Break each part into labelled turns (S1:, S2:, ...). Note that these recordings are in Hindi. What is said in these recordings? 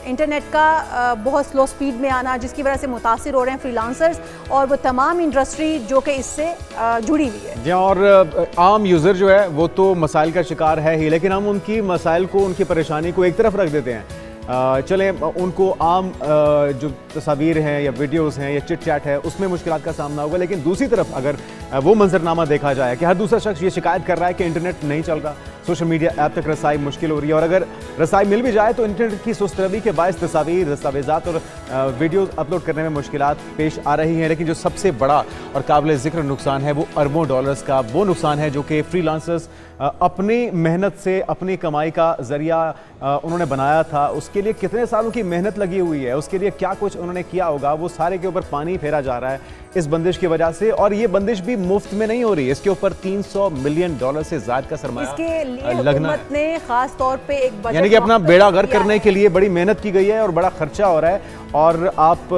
S1: इंटरनेट का बहुत स्लो स्पीड में आना, जिसकी वजह से मुतासिर हो रहे हैं फ्रीलांसर्स और वो तमाम इंडस्ट्री जो कि इससे जुड़ी हुई है।
S2: जी, और आम यूज़र जो है वो तो मसाइल का शिकार है ही, लेकिन हम उनकी मसाइल को, उनकी परेशानी को एक तरफ रख देते हैं। चलें, उनको आम जो तस्वीर हैं या वीडियोस हैं या चिट चैट है उसमें मुश्किलात का सामना होगा, लेकिन दूसरी तरफ अगर वो मंजरनामा देखा जाए कि हर दूसरा शख्स ये शिकायत कर रहा है कि इंटरनेट नहीं चल रहा, सोशल मीडिया ऐप तक रसाई मुश्किल हो रही है, और अगर रसाई मिल भी जाए तो इंटरनेट की सुस्तरवी के बायस तस्वीर, दस्तावेजात और वीडियोस अपलोड करने में मुश्किलात पेश आ रही हैं। लेकिन जो सबसे बड़ा और काबिल ज़िक्र नुकसान है वो अरबों डॉलर्स का वो नुकसान है जो कि फ्रीलांसर्स अपनी मेहनत से, अपनी कमाई का जरिया उन्होंने बनाया था। उसके लिए कितने सालों की मेहनत लगी हुई है, उसके लिए क्या कुछ उन्होंने किया होगा, वो सारे के ऊपर पानी फेरा जा रहा है इस बंदिश की वजह से। और ये बंदिश भी मुफ्त में नहीं हो रही, इसके ऊपर $300 मिलियन से ज्यादा का सरमाया लगना है।
S1: ने खास तौर पे एक बजट,
S2: यानी कि अपना बेड़ा गर्क करने के लिए बड़ी मेहनत की गई है और बड़ा खर्चा हो रहा है, और आप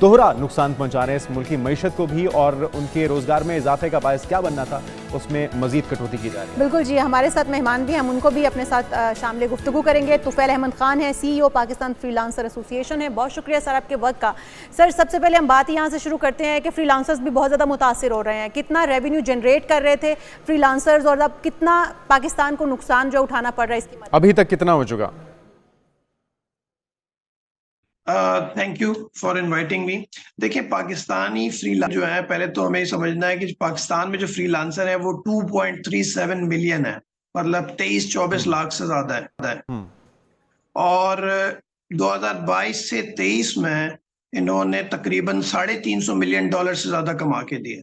S2: दोहरा नुकसान पहुंचा रहे हैं इस मुल्क की मईशत को भी, और उनके रोजगार में इजाफे का बायस क्या बनना था उसमें मजीद कटौती की जा रही है।
S1: बिल्कुल जी, हमारे साथ मेहमान भी हैं, हम उनको भी अपने साथ शामिल गुफ्तगू करेंगे। तुफैल अहमद खान है, CEO पाकिस्तान फ्रीलांसर एसोसिएशन है। बहुत शुक्रिया सर आपके वक्त का। सर, सबसे पहले हम बात यहाँ से शुरू करते हैं कि फ्रीलांसर्स भी बहुत ज़्यादा मुतासिर हो रहे हैं। कितना रेवेन्यू जनरेट कर रहे थे फ्रीलांसर्स और अब कितना पाकिस्तान को नुकसान जो उठाना पड़ रहा है इसकी
S2: अभी तक कितना हो चुका?
S3: Thank you for inviting me. देखिए, पाकिस्तानी फ्रीलांसर जो है, पहले तो हमें समझना है कि पाकिस्तान में जो फ्रीलांसर है वो 2.37 मिलियन है, मतलब 23-24 लाख से ज्यादा है। और 2022 से 23 में इन्होंने तकरीबन $350 मिलियन से ज्यादा कमा के दिए।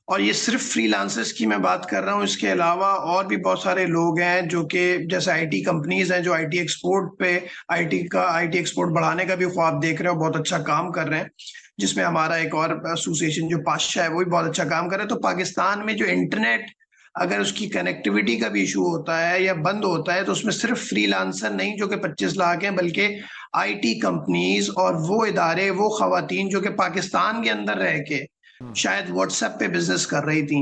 S3: और ये सिर्फ फ्रीलांसर्स की मैं बात कर रहा हूँ, इसके अलावा और भी बहुत सारे लोग हैं जो कि जैसे आईटी कंपनीज हैं जो आईटी एक्सपोर्ट पे आईटी एक्सपोर्ट बढ़ाने का भी ख्वाब देख रहे हैं और बहुत अच्छा काम कर रहे हैं, जिसमें हमारा एक और एसोसिएशन जो पाशा है वो भी बहुत अच्छा काम कर रहा है। तो पाकिस्तान में जो इंटरनेट, अगर उसकी कनेक्टिविटी का भी इशू होता है या बंद होता है तो उसमें सिर्फ फ्रीलांसर नहीं जो कि 25 लाख हैं, बल्कि आईटी कंपनीज और वो इदारे, वो खवातीन जो कि पाकिस्तान के अंदर रह के शायद व्हाट्सएप पे बिजनेस कर रही थी,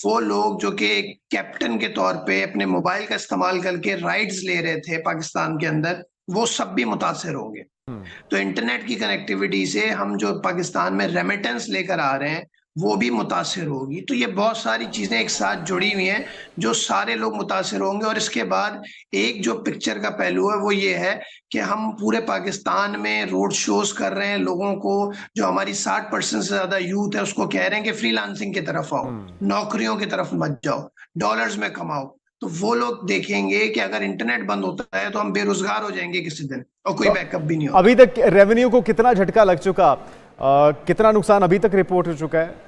S3: वो लोग जो कि कैप्टन के तौर पे अपने मोबाइल का इस्तेमाल करके राइड्स ले रहे थे पाकिस्तान के अंदर, वो सब भी मुतासिर होंगे। तो इंटरनेट की कनेक्टिविटी से हम जो पाकिस्तान में रेमिटेंस लेकर आ रहे हैं वो भी मुतासिर होगी। तो ये बहुत सारी चीजें एक साथ जुड़ी हुई हैं जो सारे लोग मुतासिर होंगे। और इसके बाद एक जो पिक्चर का पहलू है वो ये है कि हम पूरे पाकिस्तान में रोड शोज कर रहे हैं, लोगों को, जो हमारी 60% से ज्यादा यूथ है उसको कह रहे हैं कि फ्रीलांसिंग की तरफ आओ, नौकरियों की तरफ मत जाओ, डॉलर्स में कमाओ। तो वो लोग देखेंगे कि अगर इंटरनेट बंद होता है तो हम बेरोजगार हो जाएंगे किसी दिन और कोई बैकअप भी नहीं होगा।
S2: अभी तक रेवेन्यू को कितना झटका लग चुका, कितना नुकसान अभी तक रिपोर्ट हो चुका है?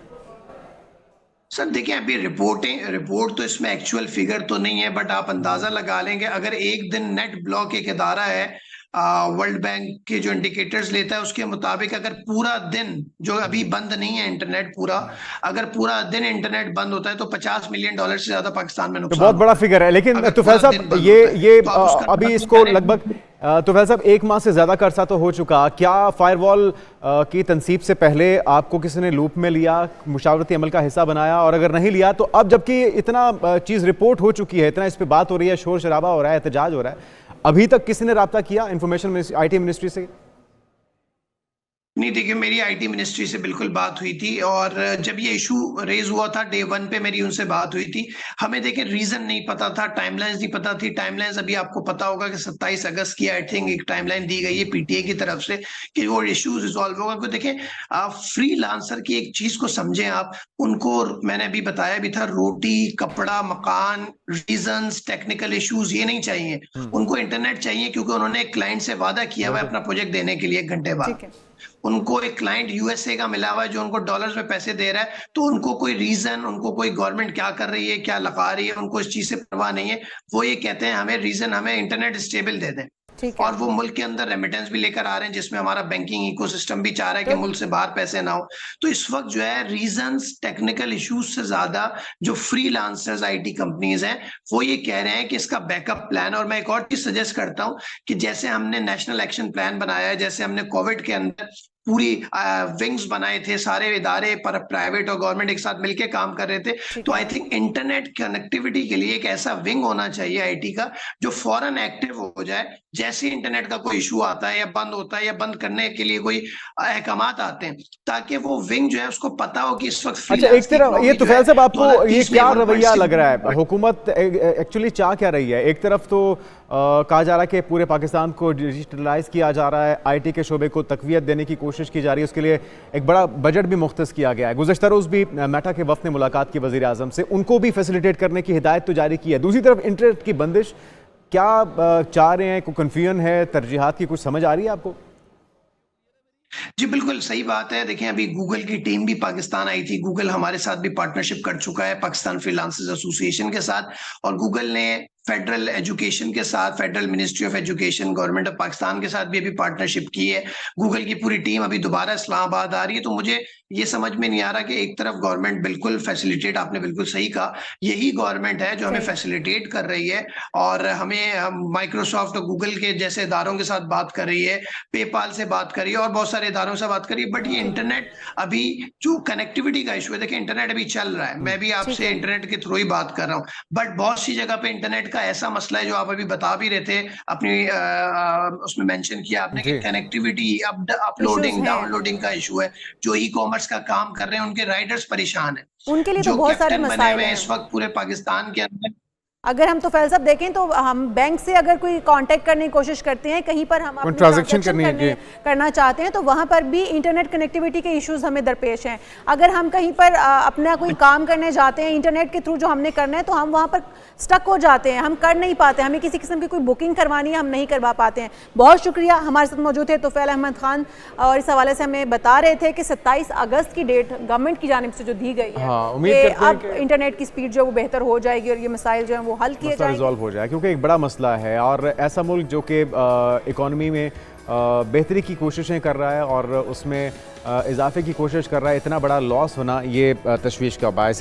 S3: सर देखिए, अभी रिपोर्ट तो इसमें एक्चुअल फिगर तो नहीं है, बट आप अंदाजा लगा लेंगे अगर एक दिन नेट ब्लॉक एक इदारा है वर्ल्ड बैंक के जो इंडिकेटर्स लेता है उसके मुताबिक, अगर पूरा दिन, जो अभी बंद नहीं है इंटरनेट पूरा, अगर पूरा दिन इंटरनेट बंद होता है तो $50 मिलियन से ज्यादा पाकिस्तान में नुकसान।
S2: तो बहुत बड़ा फिगर है। लेकिन तुफैल साहब, ये अभी इसको लगभग तुफैल साहब 1 माह से ज्यादा का अरसा तो हो चुका। क्या फायरवॉल की तनसीब से पहले आपको किसी ने लूप में लिया, मुशावरती अमल का हिस्सा बनाया, और अगर नहीं लिया तो अब जबकि इतना चीज रिपोर्ट हो चुकी है, इतना इस पर बात हो रही है, शोर शराबा हो रहा है, एहतजाज हो रहा है, अभी तक किसी ने राब्ता किया इंफॉर्मेशन आईटी मिनिस्ट्री से?
S3: नहीं, देखिए, मेरी आईटी मिनिस्ट्री से बिल्कुल बात हुई थी और जब ये इशू रेज हुआ था डे 1 पे मेरी उनसे बात हुई थी। हमें देखिए रीजन नहीं पता था, टाइमलाइंस नहीं पता थी। टाइमलाइंस अभी आपको पता होगा कि 27 अगस्त की आई थिंक एक टाइमलाइन दी गई है पीटीए की तरफ से कि वो इशू रिजॉल्व होगा। क्योंकि देखिए, आप फ्रीलांसर की एक चीज को समझें, आप उनको, मैंने अभी बताया भी था, रोटी, कपड़ा, मकान, रीजंस, टेक्निकल इश्यूज ये नहीं चाहिए, उनको इंटरनेट चाहिए, क्योंकि उन्होंने एक क्लाइंट से वादा किया हुआ है अपना प्रोजेक्ट देने के लिए 1 घंटे बाद। उनको एक क्लाइंट यूएसए का मिला हुआ है जो उनको डॉलर्स में पैसे दे रहा है, तो उनको कोई रीजन, उनको कोई गवर्नमेंट क्या कर रही है, क्या लगा रही है, उनको इस चीज से परवाह नहीं है। वो ये कहते हैं हमें रीजन, हमें इंटरनेट स्टेबल दे दें। और वो मुल्क के अंदर रेमिटेंस भी लेकर आ रहे हैं, जिसमें हमारा बैंकिंग इकोसिस्टम भी चाह रहा है कि मुल्क से बाहर पैसे ना हो। तो इस वक्त जो है रीजंस, टेक्निकल इश्यूज से ज्यादा जो फ्रीलांसर्स आईटी कंपनीज हैं वो ये कह रहे हैं कि इसका बैकअप प्लान, और मैं एक और चीज सजेस्ट करता हूं कि जैसे हमने नेशनल एक्शन प्लान बनाया है, जैसे हमने कोविड के अंदर पूरी विंग्स बनाए थे, सारे इदारे पर प्राइवेट और गवर्नमेंट एक साथ मिलकर काम कर रहे थे। तो आई थिंक इंटरनेट कनेक्टिविटी के लिए एक ऐसा विंग होना चाहिए आईटी का जो फौरन एक्टिव हो जाए जैसे इंटरनेट का कोई इशू आता है या बंद होता है या बंद करने के लिए कोई अहकामात आते हैं, ताकि वो विंग जो है उसको पता हो कि इस वक्त
S2: अच्छा, एक तरफ ये तुफैल साहब आपको ये क्या रवैया लग रहा है, हुकूमत एक्चुअली चाह क्या रही है? एक तरफ तो कहा जा रहा है कि पूरे पाकिस्तान को डिजिटलाइज किया जा रहा है, आईटी के शोबे को तकवीत देने की कोशिश की जा रही है, उसके लिए एक बड़ा बजट भी मुख्तस किया गया है। गुज़श्ता रोज़ भी मेटा के वफ़द ने मुलाकात की वज़ीर आज़म से, उनको भी फैसिलिटेट करने की हिदायत तो जारी की है। दूसरी तरफ इंटरनेट की बंदिश, क्या चाह रहे हैं? कोई कन्फ्यूजन है, तरजीहात की कुछ समझ आ रही है आपको?
S3: जी बिल्कुल सही बात है। देखिए अभी गूगल की टीम भी पाकिस्तान आई थी, गूगल हमारे साथ भी पार्टनरशिप कर चुका है पाकिस्तान फ्रीलांसर्स एसोसिएशन के साथ, और गूगल ने फेडरल एजुकेशन के साथ, federal ministry of education, government of Pakistan के साथ भी अभी पार्टनरशिप की है। गूगल की पूरी टीम अभी दोबारा इस्लामाबाद आ रही है। तो मुझे ये समझ में नहीं आ रहा कि एक तरफ गवर्नमेंट बिल्कुल फैसिलिटेट, आपने बिल्कुल सही कहा, यही गवर्नमेंट है जो हमें फैसिलिटेट कर रही है और हमें माइक्रोसॉफ्ट और गूगल के जैसे इदारों के साथ बात कर रही है, पेपाल से बात कर रही है और बहुत सारे इदारों से बात कर रही है। बट ये इंटरनेट अभी जो कनेक्टिविटी का इशू है, देखिए इंटरनेट अभी चल रहा है, मैं भी आपसे इंटरनेट के थ्रू ही बात कर रहा हूँ, बट बहुत सी जगह पे इंटरनेट का ऐसा मसला है जो आप अभी बता भी रहे थे अपनी उसमें मेंशन किया आपने कि कनेक्टिविटी, अपलोडिंग डाउनलोडिंग का इशू है। जो ई कॉमर्स का काम कर रहे हैं उनके राइडर्स परेशान है,
S1: उनके लिए तो बहुत सारे मसाइल हैं
S3: इस वक्त पूरे पाकिस्तान के अंदर।
S1: अगर हम तुफैल साहब देखें तो हम बैंक से अगर कोई कांटेक्ट करने की कोशिश करते हैं, कहीं पर हम अपनी ट्रांजैक्शन करना चाहते हैं, तो वहां पर भी इंटरनेट कनेक्टिविटी के इश्यूज हमें दरपेश हैं। अगर हम कहीं पर अपना कोई काम करने जाते हैं इंटरनेट के थ्रू जो हमने करना है, तो हम वहां पर स्टक हो जाते हैं, हम कर नहीं पाते, हमें किसी किस्म की कोई बुकिंग करवानी है हम नहीं करवा पाते हैं। बहुत शुक्रिया, हमारे साथ मौजूद थे तुफैल अहमद खान और इस हवाले से हमें बता रहे थे कि 27 अगस्त की डेट गवर्नमेंट की जानिब से जो दी गई है कि अब इंटरनेट की स्पीड जो वो बेहतर हो जाएगी और ये मसाइल जो है वो हल किए जाएंगे,
S2: रिजॉल्व हो जाए, क्योंकि एक बड़ा मसला है और ऐसा मुल्क जो कि इकॉनमी में बेहतरी की कोशिशें कर रहा है और उसमें इजाफे की कोशिश कर रहा है, इतना बड़ा लॉस होना ये तशवीश का बायस है।